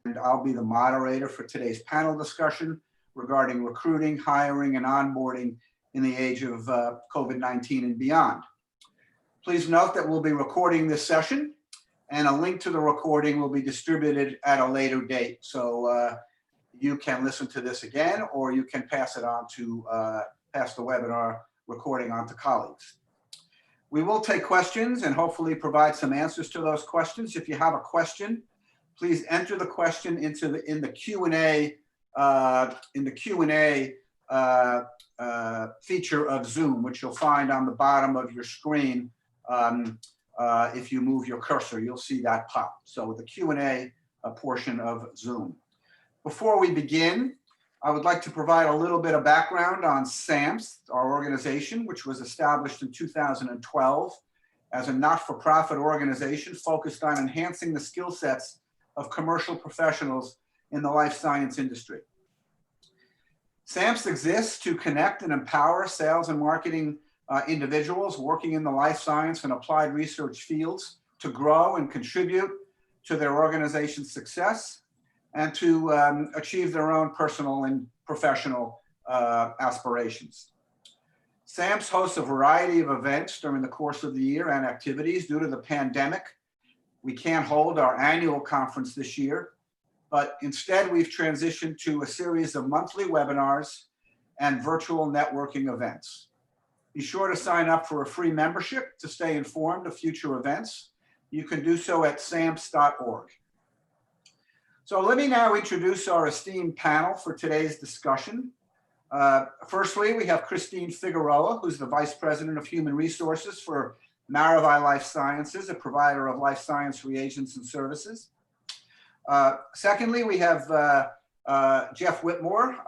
and I'll be the moderator for today's panel discussion regarding recruiting, hiring, and onboarding in the age of COVID-19 and beyond. Please note that we'll be recording this session, and a link to the recording will be distributed at a later date. So you can listen to this again, or you can pass it on to, pass the webinar recording on to colleagues. We will take questions and hopefully provide some answers to those questions. If you have a question, please enter the question in the Q&A feature of Zoom, which you'll find on the bottom of your screen. If you move your cursor, you'll see that pop. So the Q&A portion of Zoom. Before we begin, I would like to provide a little bit of background on SAMS, our organization, which was established in 2012 as a not-for-profit organization focused on enhancing the skill sets of commercial professionals in the life science industry. SAMS exists to connect and empower sales and marketing individuals working in the life science and applied research fields to grow and contribute to their organization's success and to achieve their own personal and professional aspirations. SAMS hosts a variety of events during the course of the year and activities. Due to the pandemic, we can't hold our annual conference this year, but instead we've transitioned to a series of monthly webinars and virtual networking events. Be sure to sign up for a free membership to stay informed of future events. You can do so at sams.org. So let me now introduce our esteemed panel for today's discussion. Firstly, we have Christine Figueroa, who's the Vice President of Human Resources for Maravai Life Sciences, a provider of life science reagents and services. Secondly, we have Jeff Whitmore,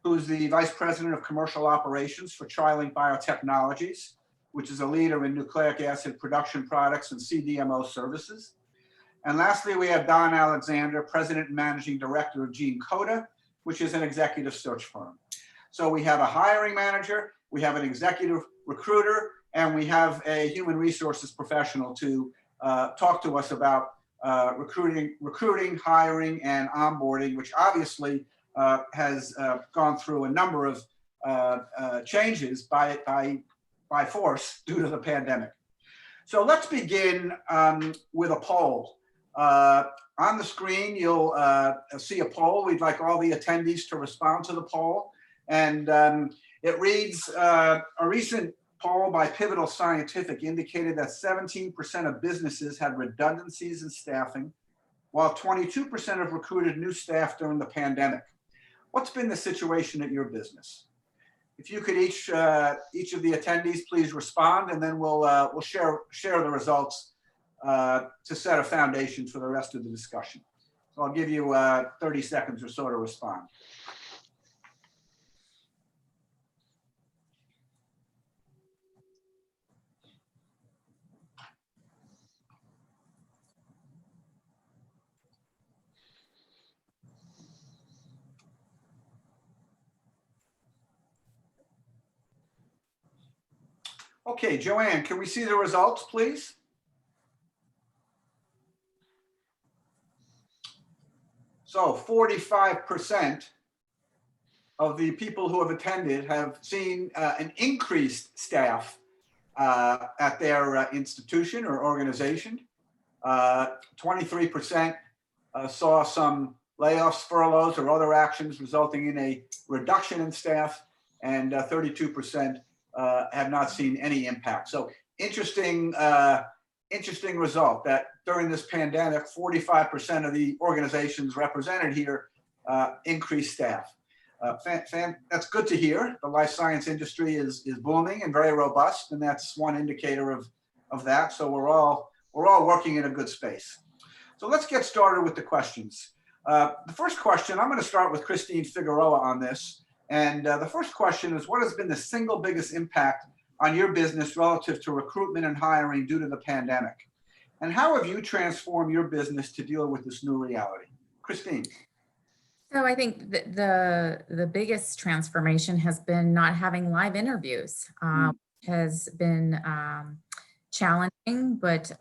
who's the Vice President of Commercial Operations for TriLink Biotechnologies, which is a leader in nucleic acid production products and CDMO services. And lastly, we have Don Alexander, President and Managing Director of GeneCoda, which is an executive search firm. So we have a hiring manager, we have an executive recruiter, and we have a human resources professional to talk to us about recruiting, hiring, and onboarding, which obviously has gone through a number of changes by force due to the pandemic. So let's begin with a poll. On the screen, you'll see a poll. We'd like all the attendees to respond to the poll. And it reads, a recent poll by Pivotal Scientific indicated that 17% of businesses had redundancies in staffing, while 22% have recruited new staff during the pandemic. What's been the situation at your business? If you could each of the attendees please respond, and then we'll share the results to set a foundation for the rest of the discussion. So I'll give you 30 seconds or so to respond. Okay, Joanne, can we see the results, please? So 45% of the people who have attended have seen an increased staff at their institution or organization. 23% saw some layoffs, furloughs, or other actions resulting in a reduction in staff, and 32% have not seen any impact. So interesting result that during this pandemic, 45% of the organizations represented here increased staff. That's good to hear. The life science industry is booming and very robust, and that's one indicator of that. So we're all working in a good space. So let's get started with the questions. The first question, I'm going to start with Christine Figueroa on this. And the first question is, what has been the single biggest impact on your business relative to recruitment and hiring due to the pandemic? And how have you transformed your business to deal with this new reality? Christine. So I think the biggest transformation has been not having live interviews. Has been challenging, but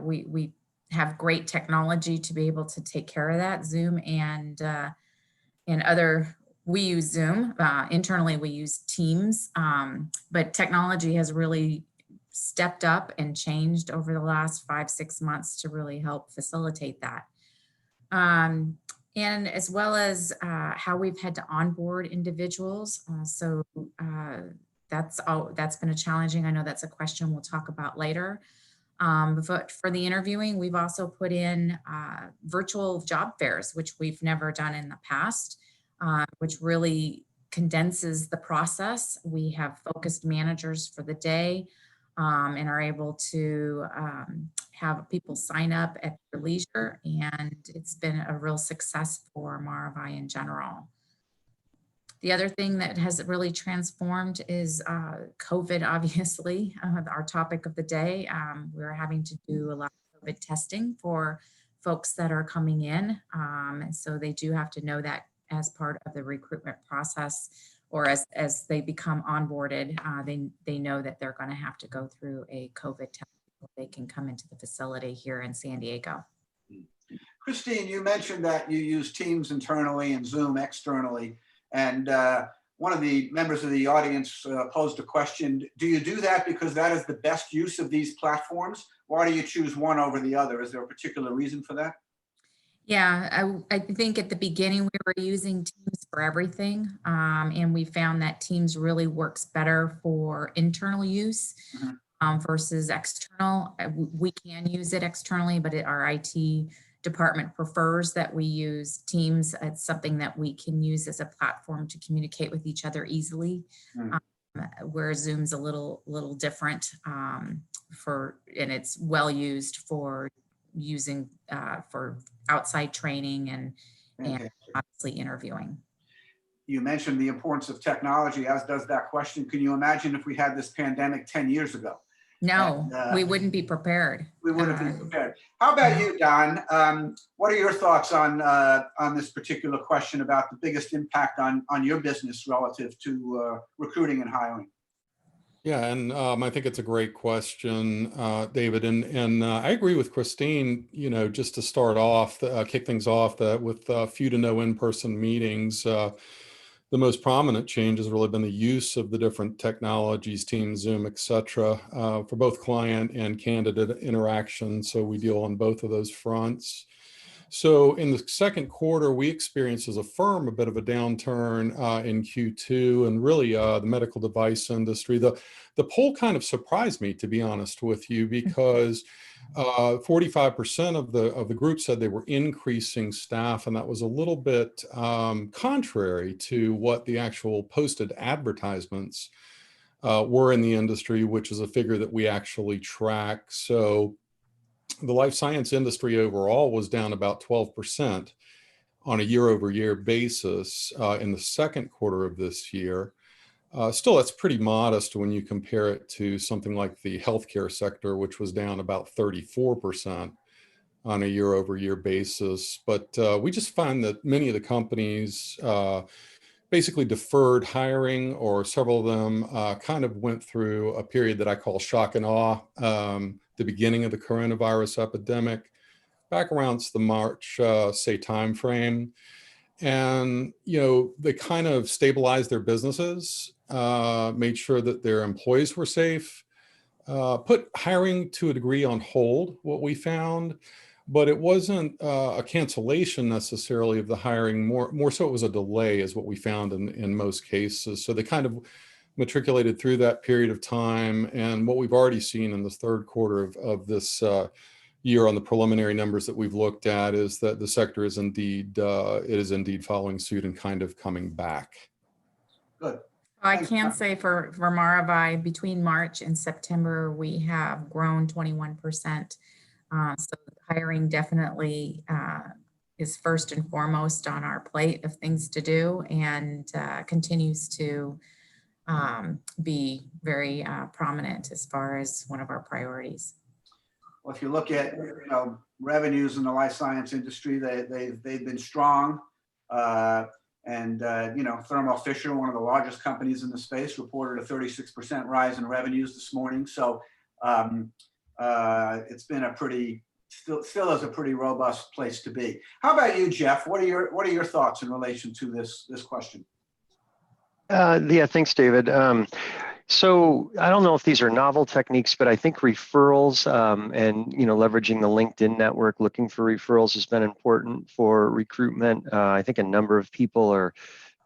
we have great technology to be able to take care of that. Zoom and other, we use Zoom. Internally, we use Teams, but technology has really stepped up and changed over the last 5-6 months to really help facilitate that. And as well as how we've had to onboard individuals. That's been a challenging. I know that's a question we'll talk about later. But for the interviewing, we've also put in virtual job fairs, which we've never done in the past, which really condenses the process. We have focused managers for the day and are able to have people sign up at their leisure. And it's been a real success for Maravai in general. The other thing that has really transformed is COVID, obviously, our topic of the day. We're having to do a lot of COVID testing for folks that are coming in. And so they do have to know that as part of the recruitment process, or as they become onboarded, they know that they're going to have to go through a COVID test before they can come into the facility here in San Diego. Christine, you mentioned that you use Teams internally and Zoom externally. And one of the members of the audience posed a question. Do you do that because that is the best use of these platforms? Why do you choose one over the other? Is there a particular reason for that? Yeah, I think at the beginning we were using Teams for everything. And we found that Teams really works better for internal use versus external. We can use it externally, but our IT department prefers that we use Teams. It's something that we can use as a platform to communicate with each other easily. Where Zoom's a little different and it's well used for using for outside training and obviously interviewing. You mentioned the importance of technology, as does that question. Can you imagine if we had this pandemic 10 years ago? No, we wouldn't be prepared. We wouldn't be prepared. How about you, Don? What are your thoughts on this particular question about the biggest impact on your business relative to recruiting and hiring? Yeah, and I think it's a great question, David. And I agree with Christine. You know, just to start off, kick things off, that with few to no in-person meetings, the most prominent change has really been the use of the different technologies, Teams, Zoom, et cetera, for both client and candidate interaction. So we deal on both of those fronts. So in the second quarter, we experienced as a firm a bit of a downturn in Q2, and really the medical device industry. The poll kind of surprised me, to be honest with you, because 45% of the group said they were increasing staff, and that was a little bit contrary to what the actual posted advertisements were in the industry, which is a figure that we actually track. So the life science industry overall was down about 12% on a year-over-year basis in the second quarter of this year. Still, that's pretty modest when you compare it to something like the healthcare sector, which was down about 34% on a year-over-year basis. But we just find that many of the companies basically deferred hiring, or several of them kind of went through a period that I call shock and awe. The beginning of the coronavirus epidemic, back around the March, say, timeframe. And, you know, they kind of stabilized their businesses, made sure that their employees were safe, put hiring to a degree on hold, what we found. But it wasn't a cancellation necessarily of the hiring, more so it was a delay is what we found in most cases. So they kind of matriculated through that period of time. And what we've already seen in the third quarter of this year on the preliminary numbers that we've looked at is that the sector is indeed, following suit and kind of coming back. Good. I can say for Maravai, between March and September, we have grown 21%. So hiring definitely is first and foremost on our plate of things to do, and continues to be very prominent as far as one of our priorities. Well, if you look at revenues in the life science industry, they've been strong. Thermo Fisher, one of the largest companies in the space, reported a 36% rise in revenues this morning. So it's been a pretty still is a pretty robust place to be. How about you, Jeff? What are your thoughts in relation to this question? Yeah, thanks, David. So I don't know if these are novel techniques, but I think referrals and leveraging the LinkedIn network, looking for referrals has been important for recruitment. I think a number of people are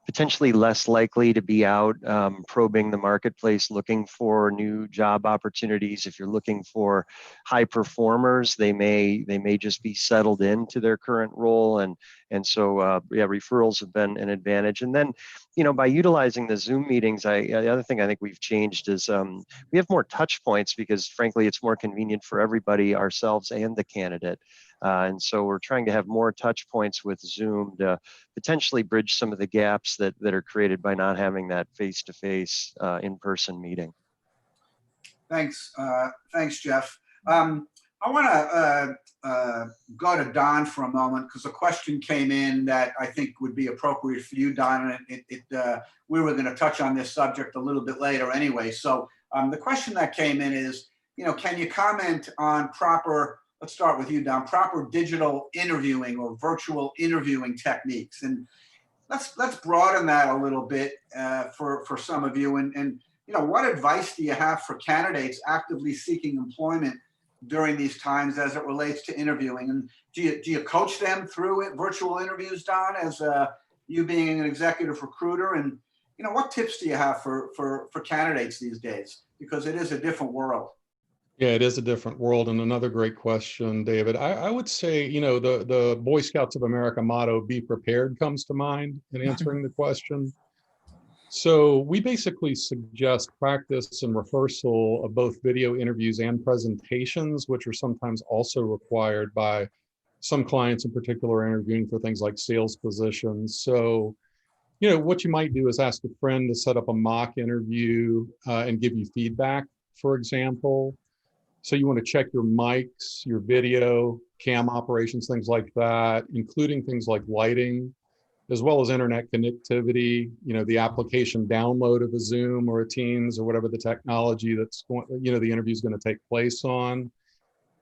potentially less likely to be out probing the marketplace, looking for new job opportunities. If you're looking for high performers, they may just be settled into their current role, and so yeah, referrals have been an advantage. And then, by utilizing the Zoom meetings, the other thing I think we've changed is we have more touch points because, frankly, it's more convenient for everybody, ourselves and the candidate. And so we're trying to have more touch points with Zoom to potentially bridge some of the gaps that are created by not having that face-to-face in-person meeting. Thanks, Jeff. I want to go to Don for a moment because a question came in that I think would be appropriate for you, Don. And we were going to touch on this subject a little bit later anyway. So the question that came in is, can you comment on proper, let's start with you, Don, proper digital interviewing or virtual interviewing techniques? And let's broaden that a little bit for some of you. And what advice do you have for candidates actively seeking employment during these times as it relates to interviewing? And do you coach them through virtual interviews, Don, as you being an executive recruiter? And what tips do you have for candidates these days? Because it is a different world. Yeah, it is a different world. And another great question, David. I would say, the Boy Scouts of America motto, "Be prepared," comes to mind in answering the question. So we basically suggest practice and rehearsal of both video interviews and presentations, which are sometimes also required by some clients in particular interviewing for things like sales positions. So, what you might do is ask a friend to set up a mock interview and give you feedback, for example. So you want to check your mics, your video, cam operations, things like that, including things like lighting, as well as internet connectivity, the application download of a Zoom or a Teams or whatever the technology that's going, the interview is going to take place on.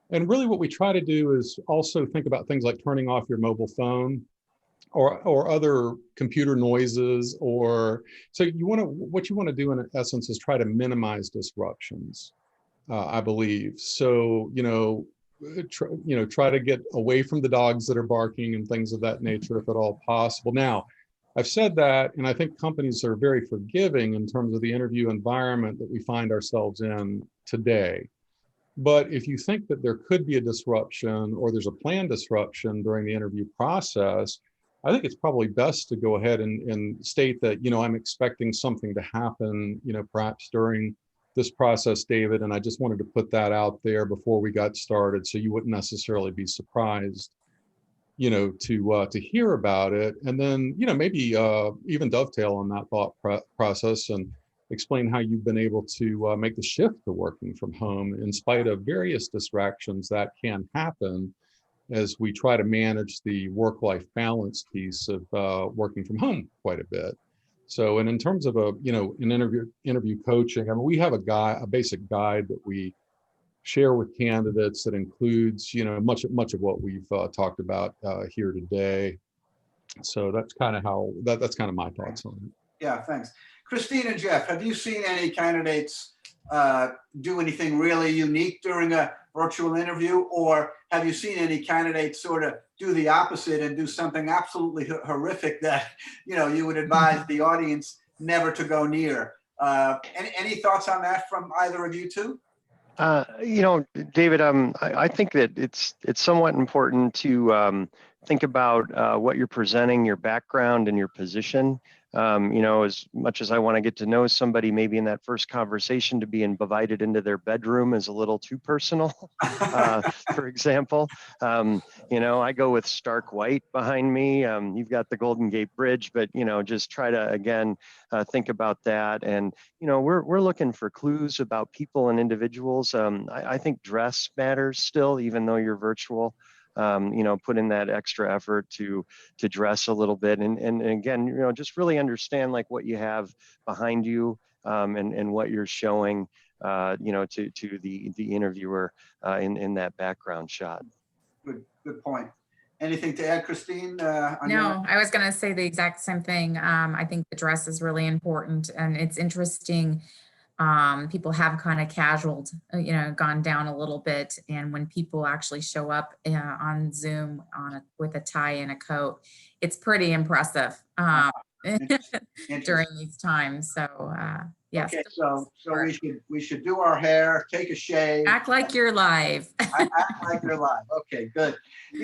And really what we try to do is also think about things like turning off your mobile phone or other computer noises, so what you want to do in essence is try to minimize disruptions. I believe. So, try to get away from the dogs that are barking and things of that nature, if at all possible. Now, I've said that, and I think companies are very forgiving in terms of the interview environment that we find ourselves in today. But if you think that there could be a disruption or there's a planned disruption during the interview process, I think it's probably best to go ahead and state that, I'm expecting something to happen, perhaps during this process, David, and I just wanted to put that out there before we got started, so you wouldn't necessarily be surprised, to hear about it, and then maybe even dovetail on that thought process and explain how you've been able to make the shift to working from home in spite of various distractions that can happen as we try to manage the work-life balance piece of working from home quite a bit. So, and in terms of an interview coaching, I mean, we have a basic guide that we share with candidates that includes, much of what we've talked about here today. So that's kind of that's kind of my thoughts on it. Yeah, thanks. Christine and Jeff, have you seen any candidates do anything really unique during a virtual interview, or have you seen any candidates sort of do the opposite and do something absolutely horrific that you would advise the audience never to go near? Any thoughts on that from either of you two? David, I think that it's somewhat important to think about what you're presenting, your background and your position. As much as I want to get to know somebody, maybe in that first conversation, to be invited into their bedroom is a little too personal. For example, I go with stark white behind me. You've got the Golden Gate Bridge, but just try to again think about that. And we're looking for clues about people and individuals. I think dress matters still, even though you're virtual. Put in that extra effort to dress a little bit, and again, just really understand like what you have behind you, and what you're showing, to the interviewer in that background shot. Good point. Anything to add, Christine? No, I was going to say the exact same thing. I think the dress is really important, and it's interesting. People have kind of casualed, gone down a little bit. And when people actually show up on Zoom with a tie and a coat, it's pretty impressive during these times. So yes. Okay, so we should do our hair, take a shave. Act like you're live. Act like you're live. Okay, good.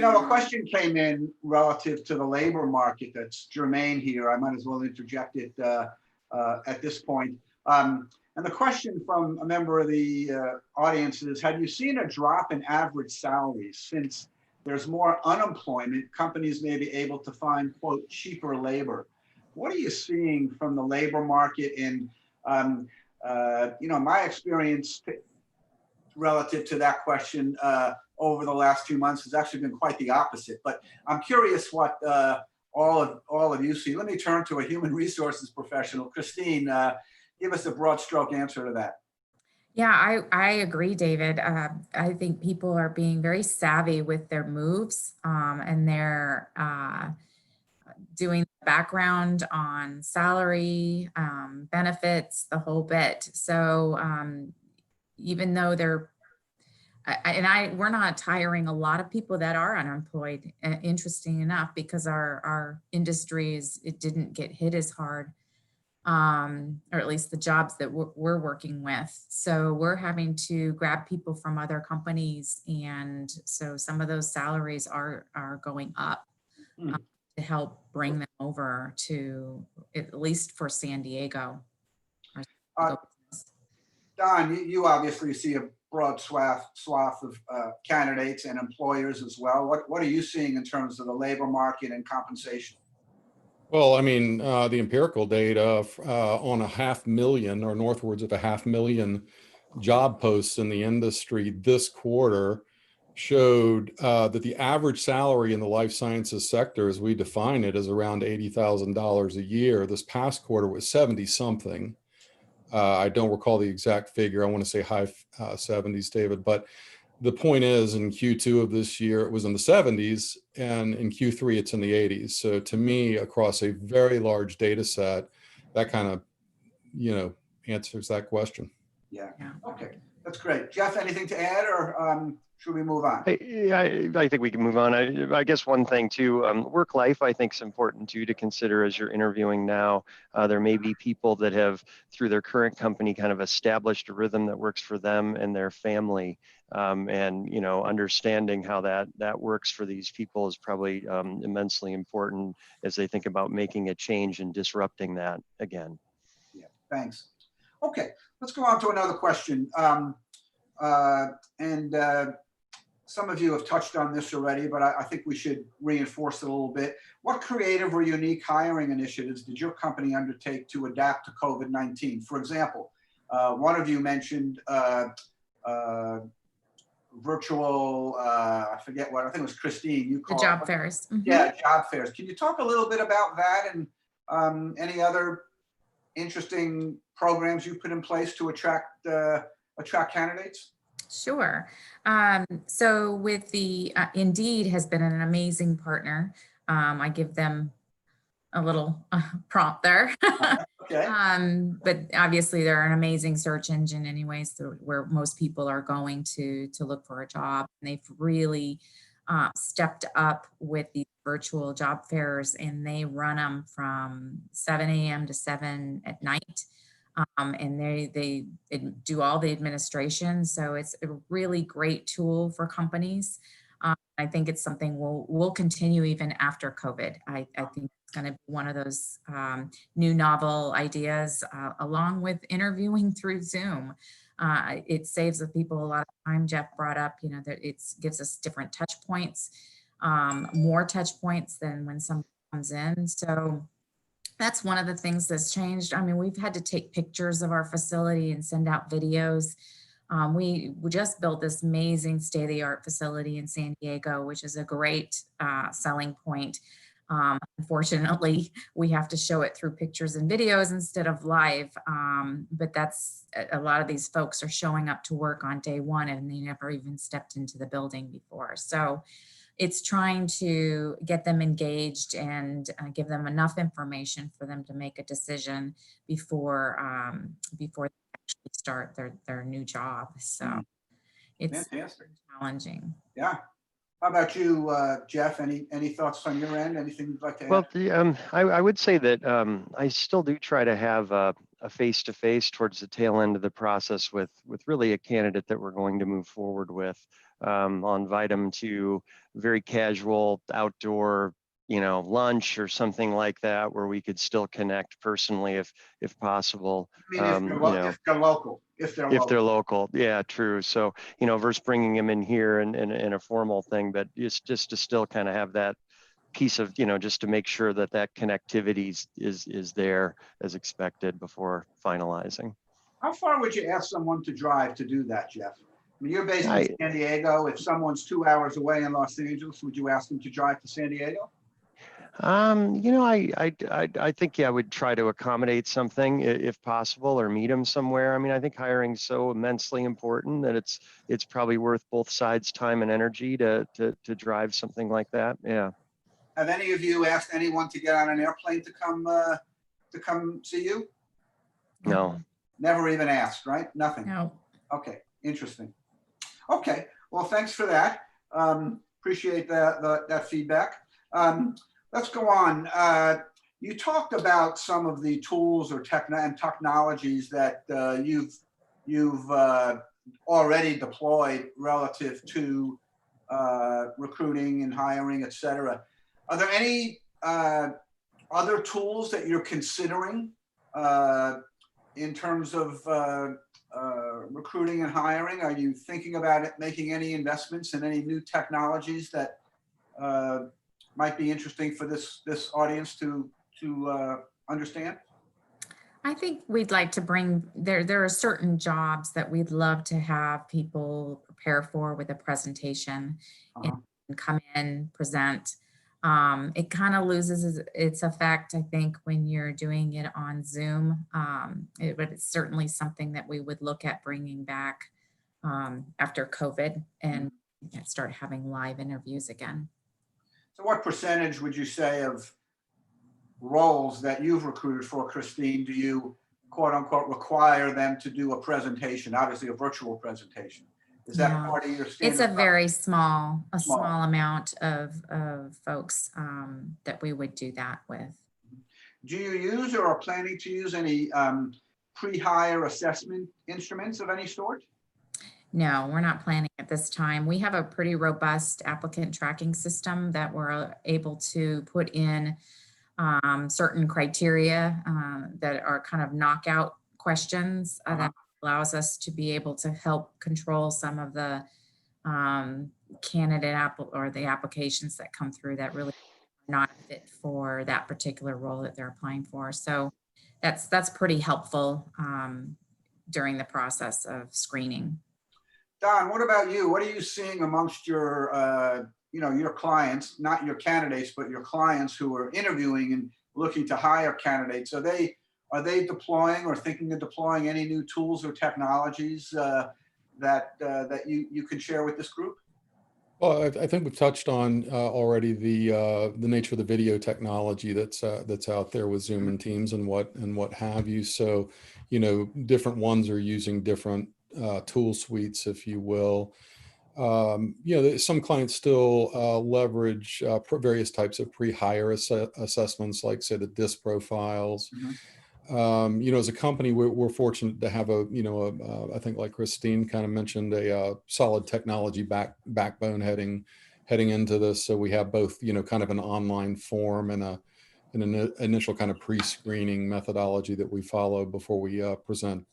A question came in relative to the labor market that's germane here. I might as well interject it at this point. And the question from a member of the audience is, have you seen a drop in average salaries since there's more unemployment? Companies may be able to find, quote, cheaper labor. What are you seeing from the labor market? And my experience relative to that question over the last 2 months has actually been quite the opposite. But I'm curious what all of you see. Let me turn to a human resources professional. Christine, give us a broad stroke answer to that. Yeah, I agree, David. I think people are being very savvy with their moves, and they're doing background on salary, benefits, the whole bit. So even though we're not hiring a lot of people that are unemployed, interesting enough, because our industries, it didn't get hit as hard, or at least the jobs that we're working with. So we're having to grab people from other companies. And so some of those salaries are going up to help bring them over to, at least for San Diego. Don, you obviously see a broad swath of candidates and employers as well. What are you seeing in terms of the labor market and compensation? Well, I mean, the empirical data on 500,000 or northwards of 500,000 job posts in the industry this quarter showed that the average salary in the life sciences sector, as we define it, is around $80,000 a year. This past quarter was 70 something. I don't recall the exact figure. I want to say high 70s, David. But the point is, in Q2 of this year, it was in the 70s, and in Q3, it's in the 80s. So to me, across a very large data set, that kind of, answers that question. Yeah. Okay. That's great. Jeff, anything to add, or should we move on? I think we can move on. I guess one thing too, work life, I think is important too to consider as you're interviewing now. There may be people that have, through their current company, kind of established a rhythm that works for them and their family. And understanding how that works for these people is probably immensely important as they think about making a change and disrupting that again. Yeah, thanks. Okay, let's go on to another question. Some of you have touched on this already, but I think we should reinforce it a little bit. What creative or unique hiring initiatives did your company undertake to adapt to COVID-19? For example, one of you mentioned virtual, I forget what, I think it was Christine. You called the job fairs. Mm-hmm. Yeah, job fairs. Can you talk a little bit about that and any other interesting programs you put in place to attract candidates? Sure. So with the Indeed has been an amazing partner. I give them a little prompt there. Okay. But obviously they're an amazing search engine anyways, where most people are going to look for a job. And they've really stepped up with these virtual job fairs, and they run them from 7 a.m. to 7 at night. And they do all the administration. So it's a really great tool for companies. I think it's something we'll continue even after COVID. I think it's going to be one of those new novel ideas, along with interviewing through Zoom. It saves the people a lot of time. Jeff brought up, that it gives us different touch points, more touch points than when someone comes in. So that's one of the things that's changed. I mean, we've had to take pictures of our facility and send out videos. We just built this amazing state-of-the-art facility in San Diego, which is a great selling point. Unfortunately, we have to show it through pictures and videos instead of live. But that's a lot of these folks are showing up to work on day one and they never even stepped into the building before. So it's trying to get them engaged and give them enough information for them to make a decision before before they actually start their new job. So it's Fantastic. challenging. Yeah. How about you, Jeff? Any thoughts on your end? Anything you'd like to add? Well, I would say that I still do try to have a face-to-face towards the tail end of the process with really a candidate that we're going to move forward with. On invite them to very casual outdoor, lunch or something like that, where we could still connect personally if possible. I mean, if they're local, if they're local, yeah, true. So versus bringing them in here in a formal thing, but it's just to still kind of have that piece of just to make sure that connectivity is there as expected before finalizing. How far would you ask someone to drive to do that, Jeff? I mean, you're based in San Diego. If someone's 2 hours away in Los Angeles, would you ask them to drive to San Diego? I think I would try to accommodate something if possible, or meet them somewhere. I mean, I think hiring is so immensely important that it's probably worth both sides' time and energy to drive something like that. Yeah. Have any of you asked anyone to get on an airplane to come see you? No. Never even asked, right? Nothing. No. Okay, interesting. Okay, well, thanks for that. Appreciate that feedback. Let's go on. You talked about some of the tools or technologies that you've already deployed relative to recruiting and hiring, et cetera. Are there any other tools that you're considering in terms of recruiting and hiring? Are you thinking about making any investments in any new technologies that might be interesting for this audience to understand? I think we'd like to bring, there are certain jobs that we'd love to have people prepare for with a presentation and come in, present. It kind of loses its effect, I think, when you're doing it on Zoom. But it's certainly something that we would look at bringing back after COVID and start having live interviews again. So what percentage would you say of roles that you've recruited for, Christine, do you quote unquote require them to do a presentation, obviously a virtual presentation? Is that part of your standard? It's a very small amount of folks that we would do that with. Do you use or are planning to use any pre-hire assessment instruments of any sort? No, we're not planning at this time. We have a pretty robust applicant tracking system that we're able to put in certain criteria that are kind of knockout questions that allows us to be able to help control some of the candidate or the applications that come through that really are not fit for that particular role that they're applying for. So that's pretty helpful during the process of screening. Don, what about you? What are you seeing amongst your your clients, not your candidates, but your clients who are interviewing and looking to hire candidates? Are they deploying or thinking of deploying any new tools or technologies that you can share with this group? Well, I think we've touched on already the nature of the video technology that's out there with Zoom and Teams and what have you. So, different ones are using different tool suites, if you will. Some clients still leverage various types of pre-hire assessments, like say the DISC profiles. As a company, we're fortunate to have I think like Christine kind of mentioned, a solid technology backbone heading into this. So we have both, kind of an online form and an initial kind of pre-screening methodology that we follow before we present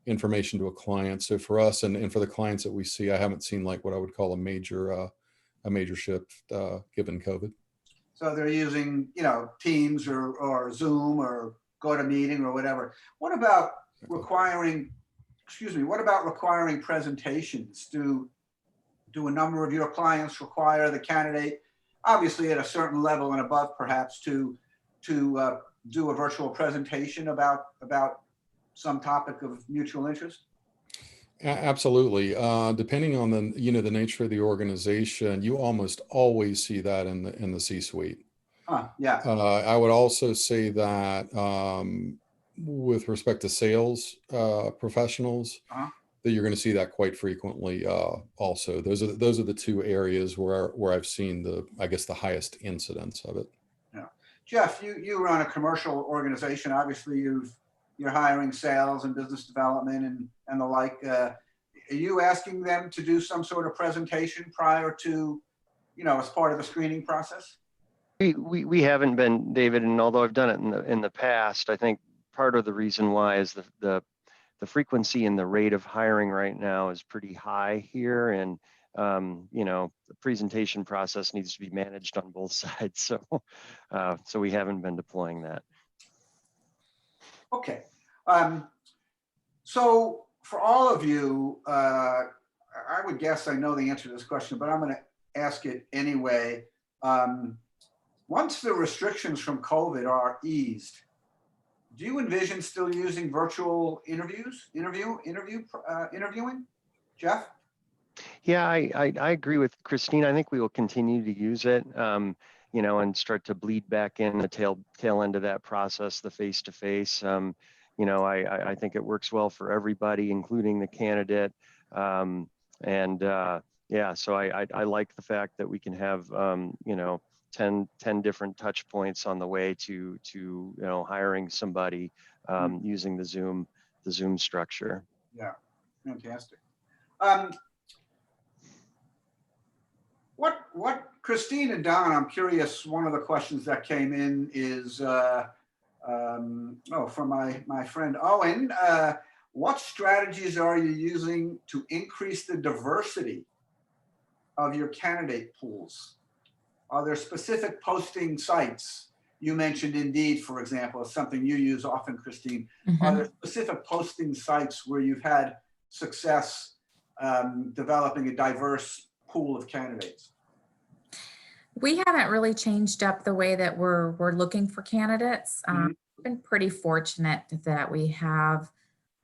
information to a client. So for us and for the clients that we see, I haven't seen like what I would call a major shift given COVID. So they're using, Teams or Zoom or GoToMeeting or whatever. What about requiring presentations? Do a number of your clients require the candidate? obviously at a certain level and above, perhaps to do a virtual presentation about some topic of mutual interest? Absolutely. Depending on the nature of the organization, you almost always see that in the C-suite. Yeah. I would also say that with respect to sales professionals, that you're going to see that quite frequently. Also, those are the two areas where I've seen I guess the highest incidence of it. Yeah, Jeff, you run a commercial organization. Obviously, you're hiring sales and business development and the like. Are you asking them to do some sort of presentation prior to, as part of the screening process? We haven't been, David, and although I've done it in the past, I think part of the reason why is the frequency and the rate of hiring right now is pretty high here, and the presentation process needs to be managed on both sides. So we haven't been deploying that. Okay. So for all of you, I would guess I know the answer to this question, but I'm going to ask it anyway. Once the restrictions from COVID are eased, do you envision still using virtual interviewing? Jeff? Yeah, I agree with Christine. I think we will continue to use it, and start to bleed back in the tail end of that process, the face-to-face. I think it works well for everybody, including the candidate. So I like the fact that we can have, 10 different touch points on the way to hiring somebody using the Zoom structure. Yeah, fantastic. What Christine and Don, I'm curious, one of the questions that came in is from my friend Owen. What strategies are you using to increase the diversity of your candidate pools? Are there specific posting sites? You mentioned Indeed, for example, is something you use often, Christine. Mm-hmm. Are there specific posting sites where you've had success developing a diverse pool of candidates? We haven't really changed up the way that we're looking for candidates. Mm-hmm. We've been pretty fortunate that we have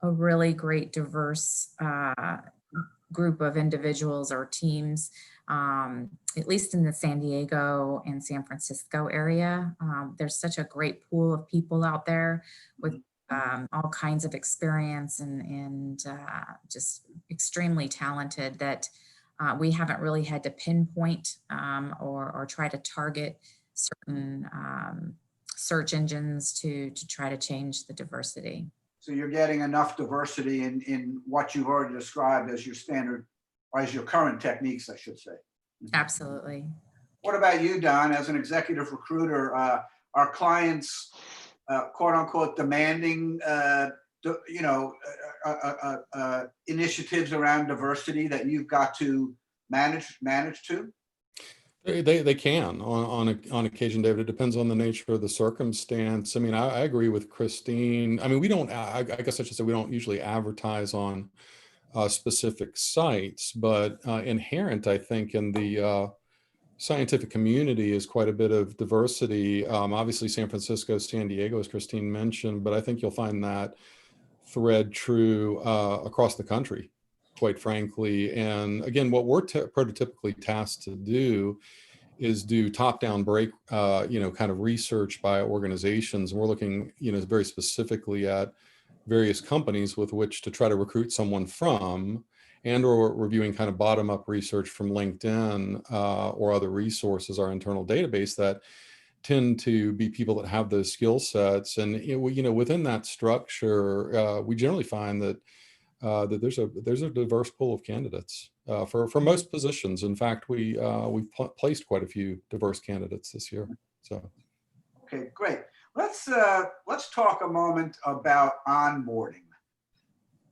a really great diverse group of individuals or teams, at least in the San Diego and San Francisco area. There's such a great pool of people out there with all kinds of experience and just extremely talented that we haven't really had to pinpoint or try to target certain search engines to try to change the diversity. So you're getting enough diversity in what you've already described as your standard, or as your current techniques, I should say. Absolutely. What about you, Don, as an executive recruiter? Are clients, quote unquote, demanding, initiatives around diversity that you've got to manage to? They can on occasion, David. It depends on the nature of the circumstance. I mean, I agree with Christine. I mean, we don't, I guess I should say we don't usually advertise on specific sites, but inherent, I think, in the scientific community is quite a bit of diversity. Obviously, San Francisco, San Diego, as Christine mentioned, but I think you'll find that thread true across the country, quite frankly. And again, what we're prototypically tasked to do is do top-down kind of research by organizations. And we're looking, very specifically at various companies with which to try to recruit someone from, and or reviewing kind of bottom-up research from LinkedIn or other resources, our internal database, that tend to be people that have those skill sets. And within that structure, we generally find that there's a diverse pool of candidates for most positions. In fact, we've placed quite a few diverse candidates this year. So, okay, great. Let's talk a moment about onboarding.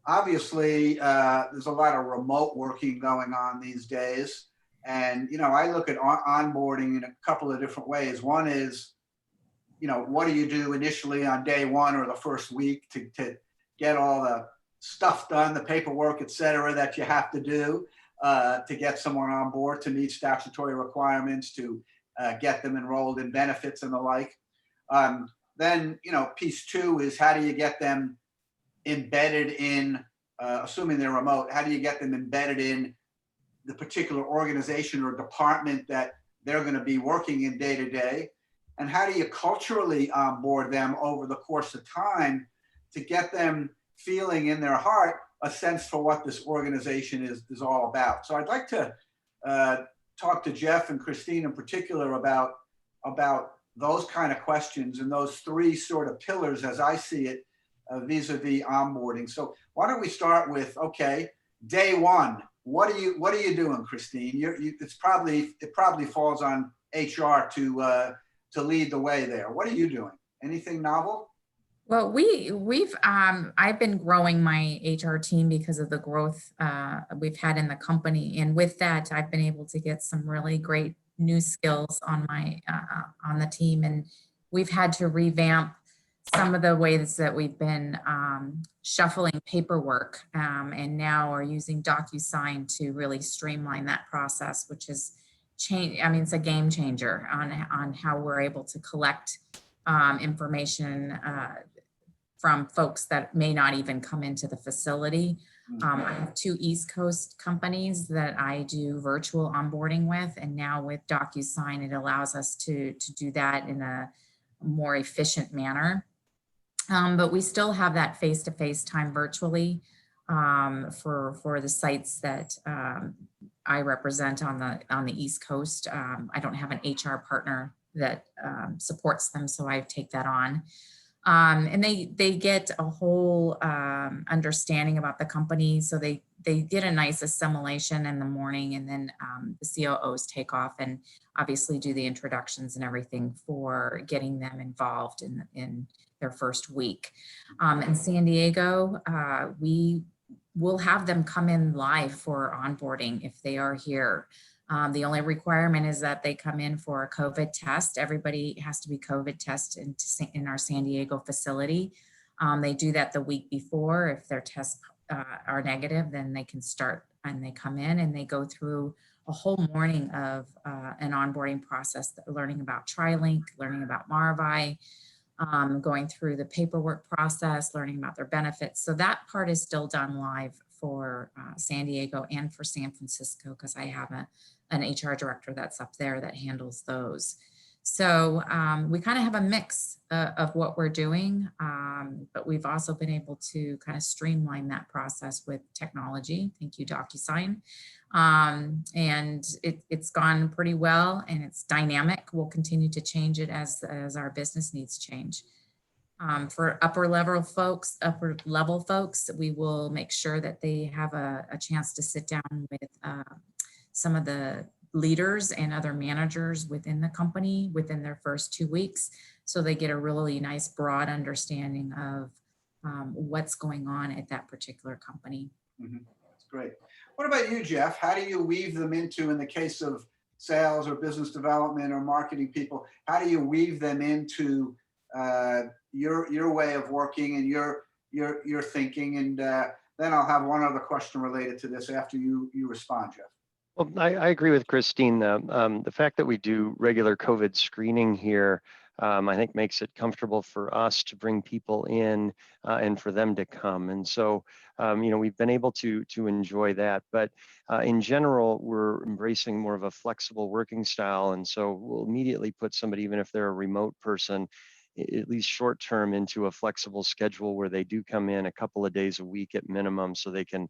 Obviously, there's a lot of remote working going on these days. And, I look at onboarding in a couple of different ways. One is, what do you do initially on day one or the first week to get all the stuff done, the paperwork, et cetera, that you have to do to get someone on board to meet statutory requirements, to get them enrolled in benefits and the like. Then, piece two is how do you get them embedded in, assuming they're remote, how do you get them embedded in the particular organization or department that they're going to be working in day to day? And how do you culturally onboard them over the course of time to get them feeling in their heart a sense for what this organization is all about? So I'd like to talk to Jeff and Christine in particular about those kind of questions and those three sort of pillars as I see it vis-a-vis onboarding. So why don't we start with, okay, day one, what are you doing, Christine? It probably falls on HR to lead the way there. What are you doing? Anything novel? Well, I've been growing my HR team because of the growth we've had in the company, and with that, I've been able to get some really great new skills on the team, and we've had to revamp some of the ways that we've been shuffling paperwork, and now are using DocuSign to really streamline that process, which is it's a game changer on how we're able to collect information from folks that may not even come into the facility. I have 2 East Coast companies that I do virtual onboarding with, and now with DocuSign, it allows us to do that in a more efficient manner. But we still have that face-to-face time virtually for the sites that I represent on the East Coast. I don't have an HR partner that supports them, so I take that on. And they get a whole understanding about the company. So they get a nice assimilation in the morning, and then the COOs take off and obviously do the introductions and everything for getting them involved in their first week. In San Diego, we will have them come in live for onboarding if they are here. The only requirement is that they come in for a COVID test. Everybody has to be COVID tested in our San Diego facility. They do that the week before. If their tests are negative, then they can start, and they come in and they go through a whole morning of an onboarding process, learning about TriLink, learning about Marvi, going through the paperwork process, learning about their benefits. So that part is still done live for San Diego and for San Francisco, because I have an HR director that's up there that handles those. So we kind of have a mix of what we're doing, but we've also been able to kind of streamline that process with technology. Thank you, DocuSign. And it's gone pretty well, and it's dynamic. We'll continue to change it as our business needs change. For upper level folks, we will make sure that they have a chance to sit down with some of the leaders and other managers within the company within their first 2 weeks, so they get a really nice broad understanding of what's going on at that particular company. Mm-hmm. That's great. What about you, Jeff? How do you weave them into, in the case of sales or business development or marketing people, how do you weave them into your way of working and your thinking? And then I'll have one other question related to this after you respond, Jeff. Well, I agree with Christine. The fact that we do regular COVID screening here, I think makes it comfortable for us to bring people in and for them to come. And so, we've been able to enjoy that. But in general, we're embracing more of a flexible working style. And so we'll immediately put somebody, even if they're a remote person, at least short term, into a flexible schedule where they do come in a couple of days a week at minimum, so they can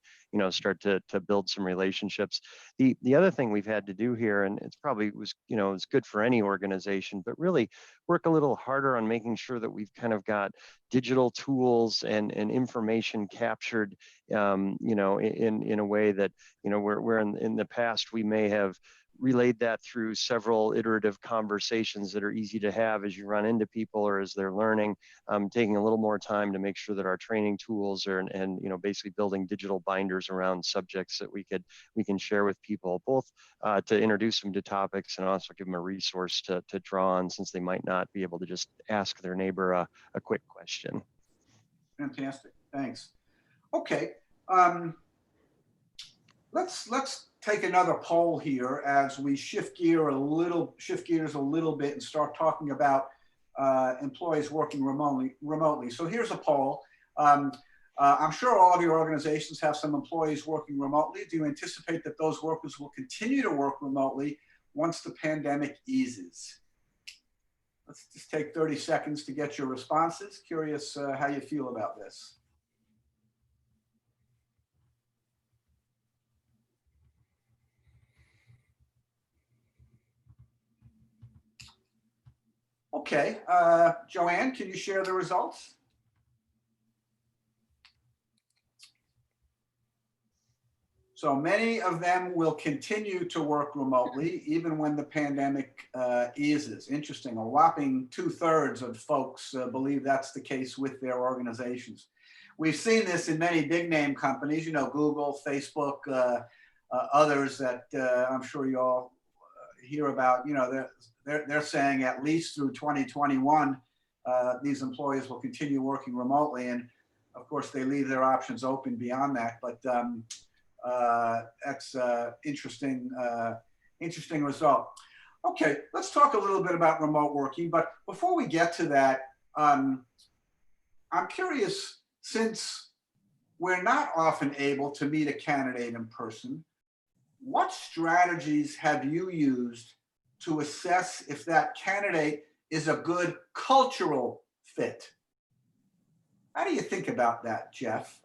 start to build some relationships. The other thing we've had to do here, and it's probably it's good for any organization, but really work a little harder on making sure that we've kind of got digital tools and information captured in a way that where in the past we may have relayed that through several iterative conversations that are easy to have as you run into people or as they're learning, taking a little more time to make sure that our training tools are and basically building digital binders around subjects that we can share with people, both to introduce them to topics and also give them a resource to draw on, since they might not be able to just ask their neighbor a quick question. Fantastic, thanks. Okay. Let's take another poll here as we shift gears a little bit and start talking about employees working remotely. So here's a poll. I'm sure all of your organizations have some employees working remotely. Do you anticipate that those workers will continue to work remotely once the pandemic eases? Let's just take 30 seconds to get your responses. Curious how you feel about this. Okay, Joanne, can you share the results? So many of them will continue to work remotely even when the pandemic eases. Interesting, a whopping 2/3 of folks believe that's the case with their organizations. We've seen this in many big name companies, you know, Google, Facebook, others that I'm sure you all hear about. You know, they're saying at least through 2021, these employees will continue working remotely. And of course, they leave their options open beyond that. But that's interesting result. Okay, let's talk a little bit about remote working. But before we get to that, I'm curious, since we're not often able to meet a candidate in person, what strategies have you used to assess if that candidate is a good cultural fit? How do you think about that, Jeff?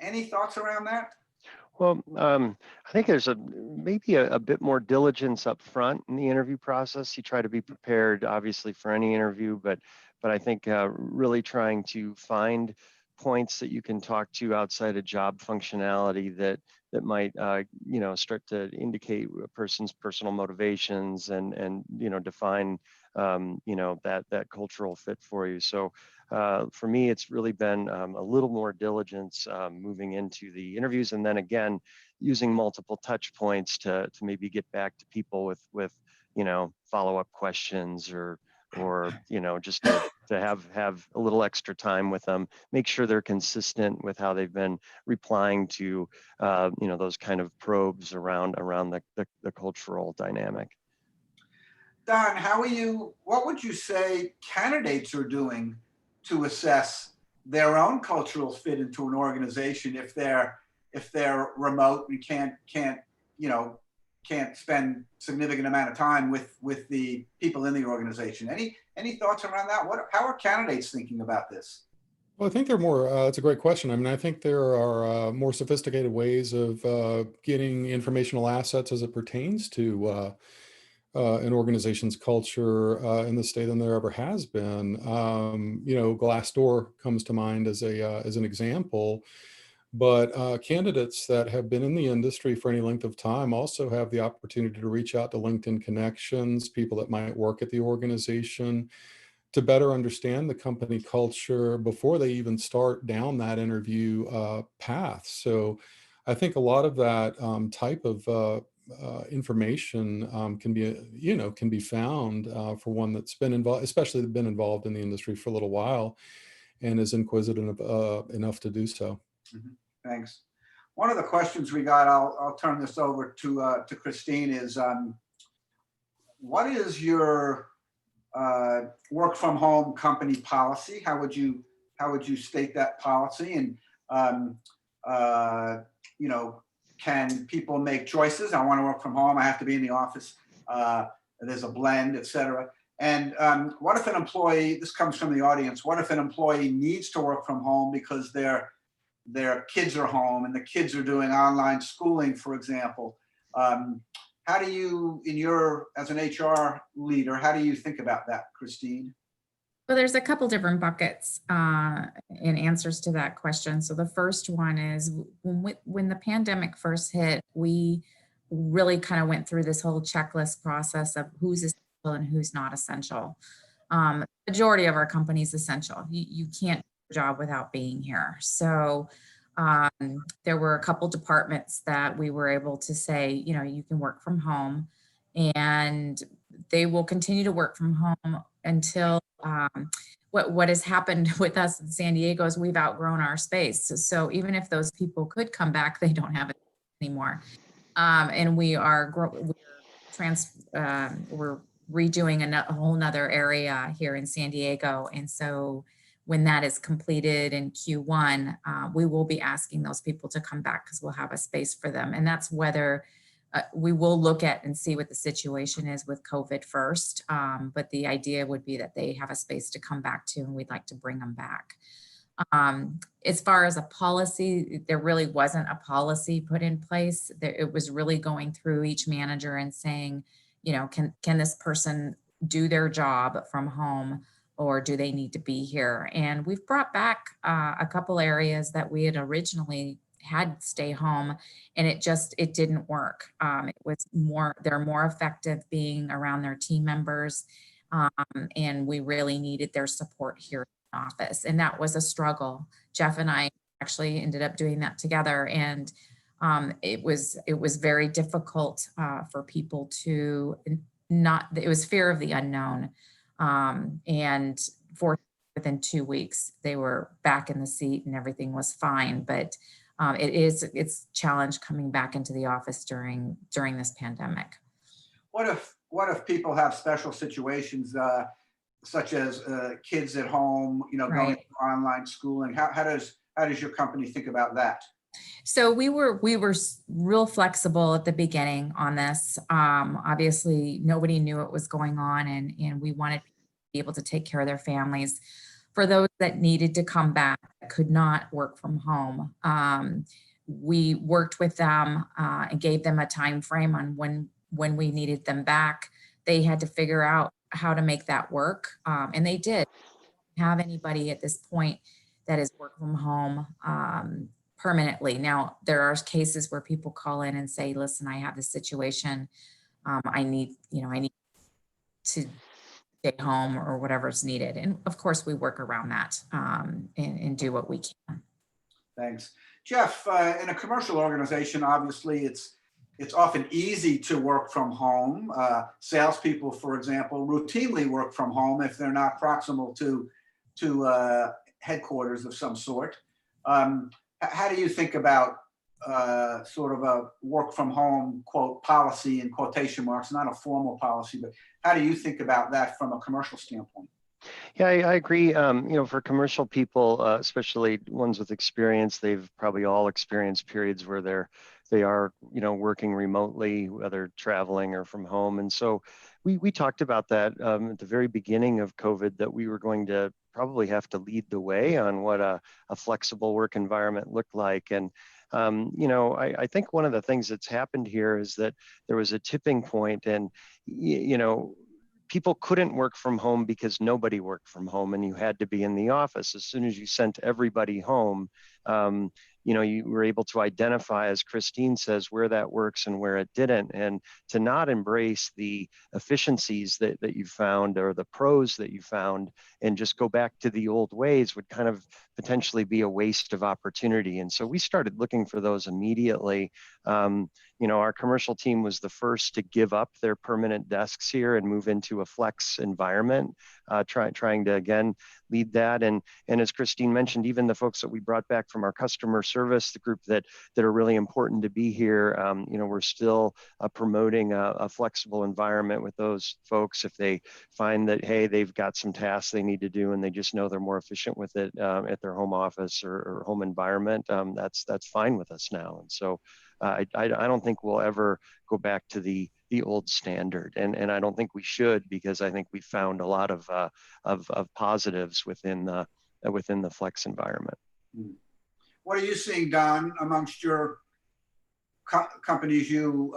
Any thoughts around that? Well, I think there's maybe a bit more diligence up front in the interview process. You try to be prepared, obviously, for any interview, but I think really trying to find points that you can talk to outside of job functionality that might you know, start to indicate a person's personal motivations and you know, define you know, that cultural fit for you. So for me, it's really been a little more diligence moving into the interviews, and then again using multiple touch points to maybe get back to people with you know, follow-up questions or you know, just to have a little extra time with them, make sure they're consistent with how they've been replying to you know, those kind of probes around the cultural dynamic. Don, what would you say candidates are doing to assess their own cultural fit into an organization if they're remote and can't spend significant amount of time with the people in the organization? Any thoughts around that? How are candidates thinking about this? Well, I think there are more, it's a great question. I mean, I think there are more sophisticated ways of getting informational assets as it pertains to an organization's culture in the state than there ever has been. You know, Glassdoor comes to mind as an example, but candidates that have been in the industry for any length of time also have the opportunity to reach out to LinkedIn connections, people that might work at the organization, to better understand the company culture before they even start down that interview path. So I think a lot of that type of information can be found for one that's been involved, especially been involved in the industry for a little while and is inquisitive enough to do so. Mm-hmm. Thanks. One of the questions we got, I'll turn this over to Christine, is what is your work from home company policy? How would you state that policy? And you know, can people make choices? I want to work from home, I have to be in the office. There's a blend, et cetera. And what if an employee, this comes from the audience, what if an employee needs to work from home because their kids are home and the kids are doing online schooling, for example? How do you, as an HR leader, how do you think about that, Christine? Well, there's a couple different buckets in answers to that question. So the first one is when the pandemic first hit, we really kind of went through this whole checklist process of who's essential and who's not essential. Majority of our company is essential. You can't do your job without being here. So there were a couple departments that we were able to say, you know, you can work from home, and they will continue to work from home until what has happened with us in San Diego is we've outgrown our space. So even if those people could come back, they don't have anymore. And we're redoing a whole nother area here in San Diego. And so when that is completed in Q1, we will be asking those people to come back because we'll have a space for them. And that's whether we will look at and see what the situation is with COVID first. But the idea would be that they have a space to come back to, and we'd like to bring them back. As far as a policy, there really wasn't a policy put in place. It was really going through each manager and saying, you know, can this person do their job from home, or do they need to be here? And we've brought back a couple areas that we had originally had stay home, and it didn't work. They're more effective being around their team members, and we really needed their support here in the office, and that was a struggle. Jeff and I actually ended up doing that together, and it was very difficult for people to it was fear of the unknown, and within 2 weeks they were back in the seat and everything was fine. But it's challenge coming back into the office during this pandemic. What if people have special situations, such as kids at home, you know, going Right. to online schooling? How does your company think about that? So we were real flexible at the beginning on this. Obviously, nobody knew what was going on, and we wanted people to be able to take care of their families. For those that needed to come back, that could not work from home, we worked with them and gave them a time frame on when we needed them back. They had to figure out how to make that work, and they did. Have anybody at this point that is work from home permanently. Now, there are cases where people call in and say, listen, I have this situation. I need to stay home or whatever's needed. And of course we work around that and do what we can. Thanks. Jeff, in a commercial organization, obviously it's often easy to work from home. Salespeople, for example, routinely work from home if they're not proximal to headquarters of some sort. How do you think about sort of a work from home, quote, policy in quotation marks, not a formal policy, but how do you think about that from a commercial standpoint? Yeah, I agree. For commercial people, especially ones with experience, they've probably all experienced periods where they are working remotely, whether traveling or from home. And so we talked about that at the very beginning of COVID, that we were going to probably have to lead the way on what a flexible work environment looked like. And I think one of the things that's happened here is that there was a tipping point, and people couldn't work from home because nobody worked from home, and you had to be in the office. As soon as you sent everybody home, you were able to identify, as Christine says, where that works and where it didn't, and to not embrace the efficiencies that you found or the pros that you found and just go back to the old ways would kind of potentially be a waste of opportunity. And so we started looking for those immediately. Our commercial team was the first to give up their permanent desks here and move into a flex environment, trying to, again, lead that. And as Christine mentioned, even the folks that we brought back from our customer service, the group that are really important to be here, we're still promoting a flexible environment with those folks. If they find that, hey, they've got some tasks they need to do and they just know they're more efficient with it at their home office or home environment, that's fine with us now. And so I don't think we'll ever go back to the old standard, and I don't think we should, because I think we found a lot of positives within the flex environment. What are you seeing, Don, amongst your companies you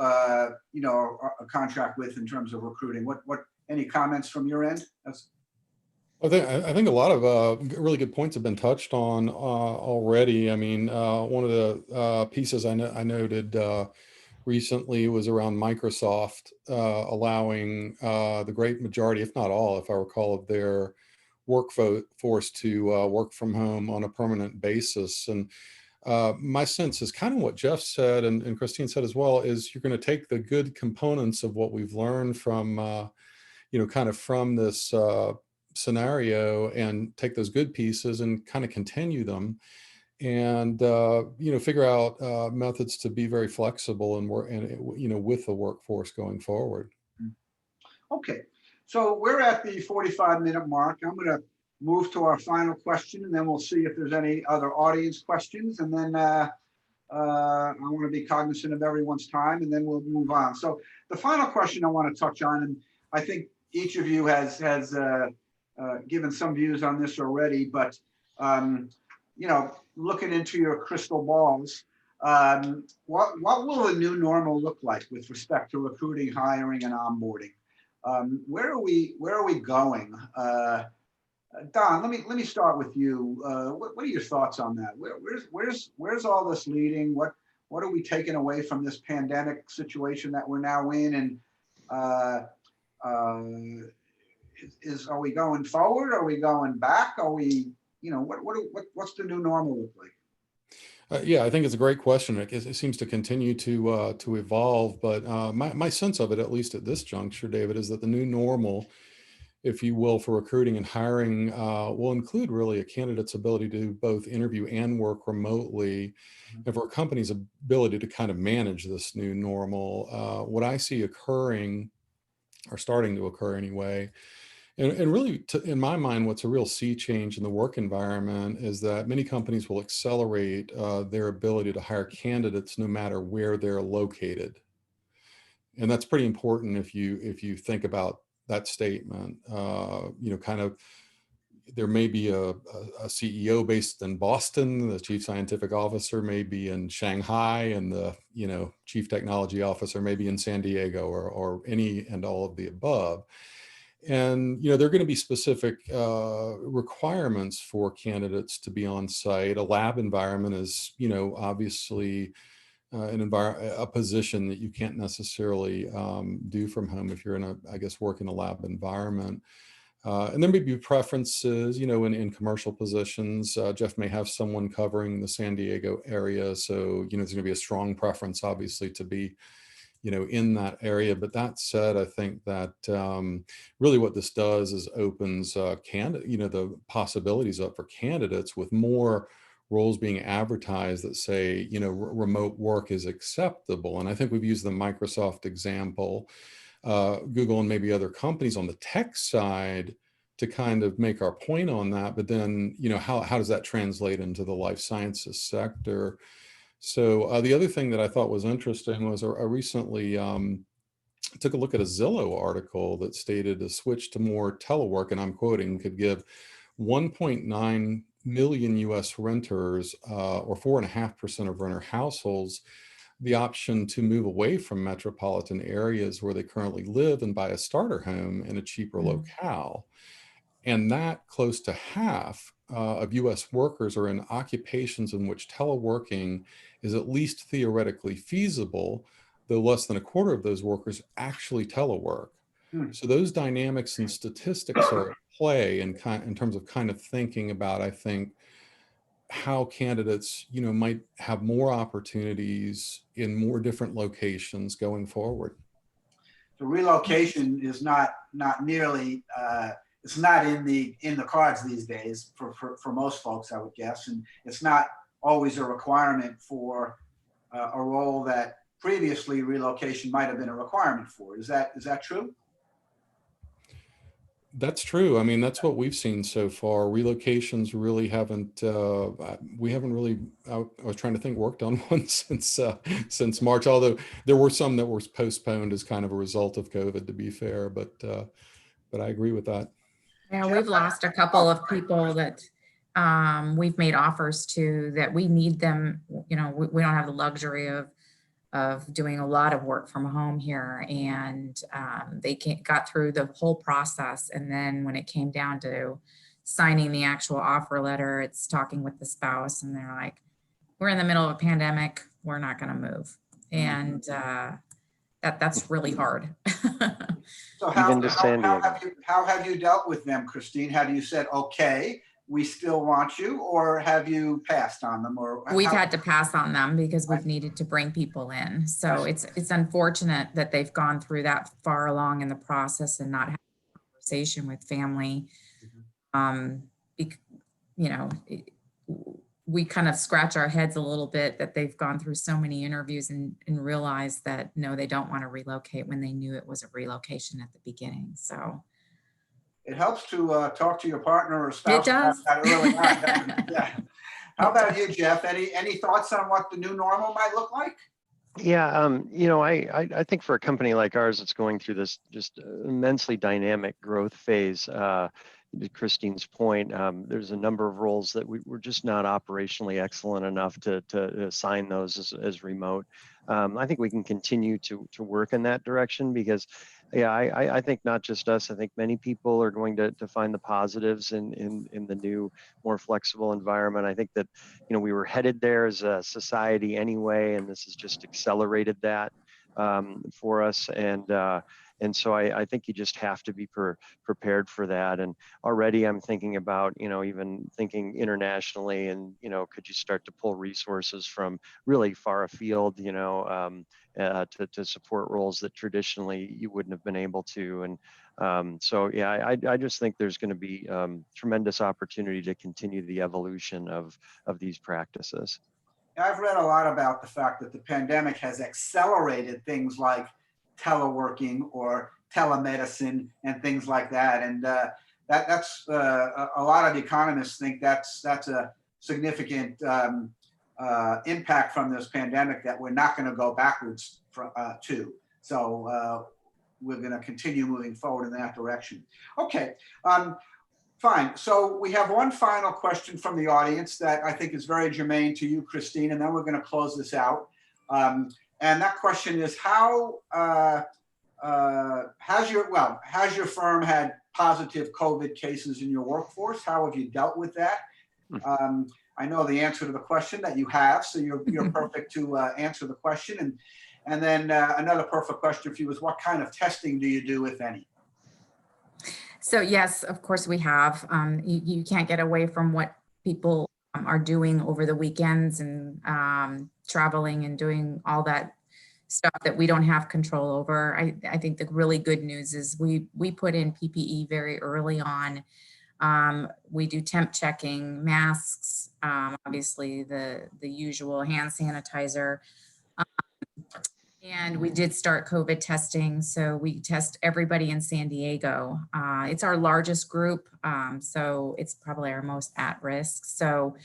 contract with in terms of recruiting? What any comments from your end? I think a lot of really good points have been touched on already. I mean, one of the pieces I noted recently was around Microsoft allowing the great majority, if not all, if I recall, of their workforce to work from home on a permanent basis. And my sense is kind of what Jeff said and Christine said as well, is you're going to take the good components of what we've learned from, kind of from this scenario and take those good pieces and kind of continue them. and figure out methods to be very flexible and work and with the workforce going forward. Okay, so we're at the 45-minute mark. I'm going to move to our final question, and then we'll see if there's any other audience questions, and then I want to be cognizant of everyone's time, and then we'll move on. So the final question I want to touch on, and I think each of you has given some views on this already, but looking into your crystal balls, what will the new normal look like with respect to recruiting, hiring, and onboarding? Where are we going? Don, let me start with you. What are your thoughts on that? Where's all this leading? What are we taking away from this pandemic situation that we're now in? And are we going forward? Are we going back? Are we, what's the new normal look like? Yeah, I think it's a great question. It seems to continue to evolve, but my sense of it, at least at this juncture, David, is that the new normal, if you will, for recruiting and hiring will include really a candidate's ability to both interview and work remotely, and for a company's ability to kind of manage this new normal. What I see occurring, or starting to occur anyway, and really, in my mind, what's a real sea change in the work environment is that many companies will accelerate their ability to hire candidates no matter where they're located. And that's pretty important if you think about that statement. Kind of, there may be a CEO based in Boston, the chief scientific officer may be in Shanghai, and the chief technology officer may be in San Diego, or any and all of the above. And there are going to be specific requirements for candidates to be on site. A lab environment is, obviously a position that you can't necessarily do from home if you're work in a lab environment. And there may be preferences, in commercial positions. Jeff may have someone covering the San Diego area, so there's going to be a strong preference, obviously, to be in that area. But that said, I think that really what this does is opens the possibilities up for candidates with more roles being advertised that say, remote work is acceptable. And I think we've used the Microsoft example, Google and maybe other companies on the tech side to kind of make our point on that. But then, how does that translate into the life sciences sector? So the other thing that I thought was interesting was I recently took a look at a Zillow article that stated a switch to more telework, and I'm quoting, could give 1.9 million US renters, or 4.5% of renter households, the option to move away from metropolitan areas where they currently live and buy a starter home in a cheaper locale. And that close to half of US workers are in occupations in which teleworking is at least theoretically feasible, though less than a quarter of those workers actually telework. So those dynamics and statistics are at play in terms of kind of thinking about, I think, how candidates, might have more opportunities in more different locations going forward. So relocation is not nearly it's not in the cards these days for most folks, I would guess, and it's not always a requirement for a role that previously relocation might have been a requirement for. Is that true? That's true. I mean, that's what we've seen so far. Relocations really haven't, we haven't really, I was trying to think, worked on one since March, although there were some that were postponed as kind of a result of COVID, to be fair, but I agree with that. Yeah, we've lost a couple of people that we've made offers to that we need them. We don't have the luxury of doing a lot of work from home here, and they got through the whole process. And then when it came down to signing the actual offer letter, it's talking with the spouse, and they're like, we're in the middle of a pandemic, we're not going to move. And that's really hard. So how have you dealt with them, Christine? Have you said, okay, we still want you, or have you passed on them? Or we've had to pass on them because we've needed to bring people in. So it's unfortunate that they've gone through that far along in the process and not had a conversation with family. we kind of scratch our heads a little bit that they've gone through so many interviews and realize that no, they don't want to relocate when they knew it was a relocation at the beginning. So it helps to talk to your partner or it spouse about does. that early on. Doesn't it? Yeah. How about you, Jeff? Any thoughts on what the new normal might look like? Yeah, I think for a company like ours that's going through this just immensely dynamic growth phase, to Christine's point, there's a number of roles that we're just not operationally excellent enough to assign those as remote. I think we can continue to work in that direction because, yeah, I think not just us, I think many people are going to find the positives in the new, more flexible environment. I think that, we were headed there as a society anyway, and this has just accelerated that for us. And so I think you just have to be prepared for that. And already I'm thinking about, even thinking internationally and, could you start to pull resources from really far afield, to support roles that traditionally you wouldn't have been able to. And so, yeah, I just think there's going to be tremendous opportunity to continue the evolution of these practices. I've read a lot about the fact that the pandemic has accelerated things like teleworking or telemedicine and things like that. And that's a lot of economists think that's a significant impact from this pandemic that we're not going to go backwards to. So we're going to continue moving forward in that direction. Okay. Fine. So we have one final question from the audience that I think is very germane to you, Christine, and then we're going to close this out. And that question is, how has your firm had positive COVID cases in your workforce? How have you dealt with that? I know the answer to the question, that you have, so you're perfect to answer the question. And then another perfect question for you is, what kind of testing do you do, if any? So yes, of course we have. You can't get away from what people are doing over the weekends and traveling and doing all that stuff that we don't have control over. I think the really good news is we put in PPE very early on. We do temp checking, masks, obviously the usual hand sanitizer. And we did start COVID testing. So we test everybody in San Diego. It's our largest group. So it's probably our most at risk. So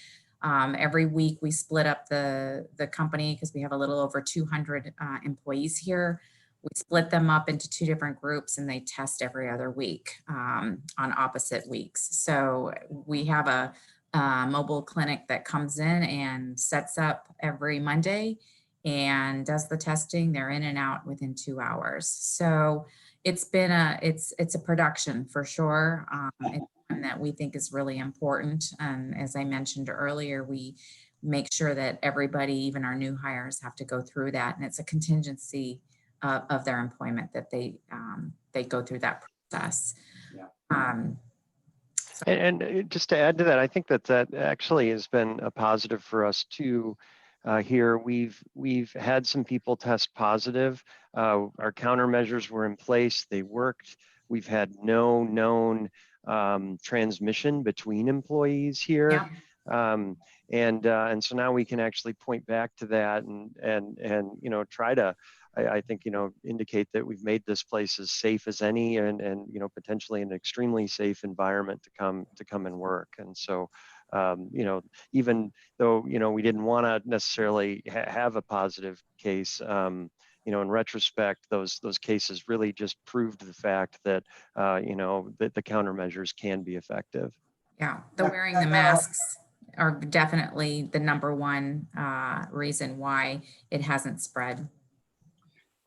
every week we split up the company because we have a little over 200 employees here. We split them up into 2 different groups and they test every other week on opposite weeks. So we have a mobile clinic that comes in and sets up every Monday and does the testing. They're in and out within 2 hours. So it's been it's a production for sure. It's one that we think is really important. And as I mentioned earlier, we make sure that everybody, even our new hires, have to go through that. And it's a contingency of their employment that they go through that process. Yeah. And just to add to that, I think that actually has been a positive for us too. Here, we've had some people test positive. Our countermeasures were in place; they worked. We've had no known transmission between employees here, and so now we can actually point back to that and try to, I think, indicate that we've made this place as safe as any, and potentially an extremely safe environment to come and work. And so, even though we didn't want to necessarily have a positive case, in retrospect, those cases really just proved the fact that that the countermeasures can be effective. Yeah, wearing the masks are definitely the #1 reason why it hasn't spread.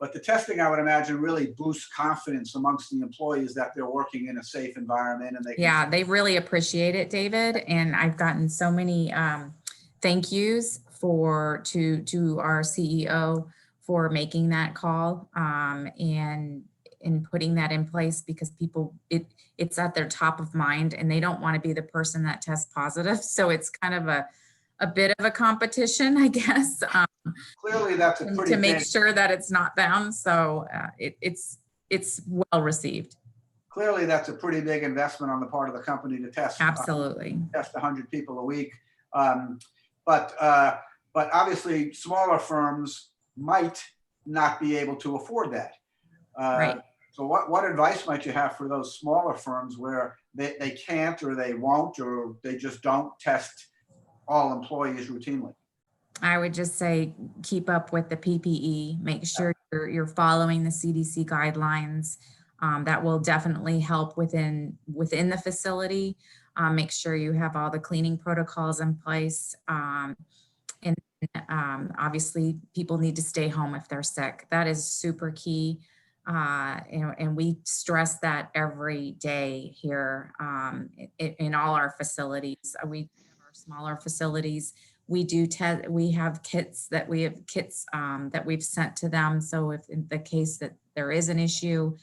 But the testing, I would imagine, really boosts confidence amongst the employees that they're working in a safe environment, and they really appreciate it, David. And I've gotten so many thank yous to our CEO for making that call and putting that in place, because people, it's at their top of mind and they don't want to be the person that tests positive. So it's kind of a bit of a competition, I guess. Clearly that's a pretty to make sure that it's not them. So it's well received. Clearly that's a pretty big investment on the part of the company to test. Absolutely. Test 100 people a week. But obviously smaller firms might not be able to afford that. Right. So what advice might you have for those smaller firms where they can't, or they won't, or they just don't test all employees routinely? I would just say keep up with the PPE, make sure you're following the CDC guidelines. That will definitely help within the facility. Make sure you have all the cleaning protocols in place. And obviously people need to stay home if they're sick. That is super key. And we stress that every day here in all our facilities. We have our smaller facilities. We have kits that we've sent to them. So if in the case that there is an issue,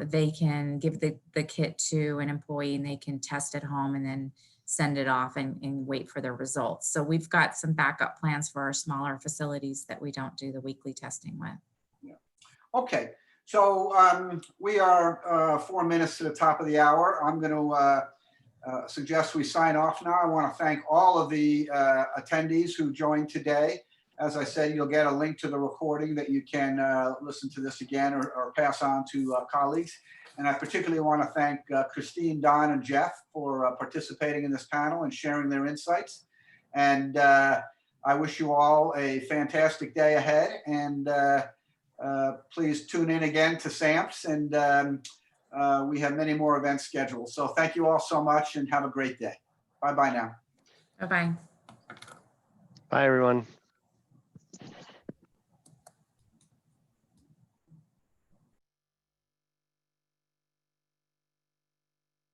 they can give the kit to an employee and they can test at home and then send it off and wait for their results. So we've got some backup plans for our smaller facilities that we don't do the weekly testing with. Yeah. Okay. So we are 4 minutes to the top of the hour. I'm going to suggest we sign off now. I want to thank all of the attendees who joined today. As I said, you'll get a link to the recording that you can listen to this again or pass on to colleagues. And I particularly want to thank Christine, Don, and Jeff for participating in this panel and sharing their insights. And I wish you all a fantastic day ahead. And please tune in again to SAMPS, and we have many more events scheduled. So thank you all so much and have a great day. Bye-bye now. Bye-bye. Bye, everyone.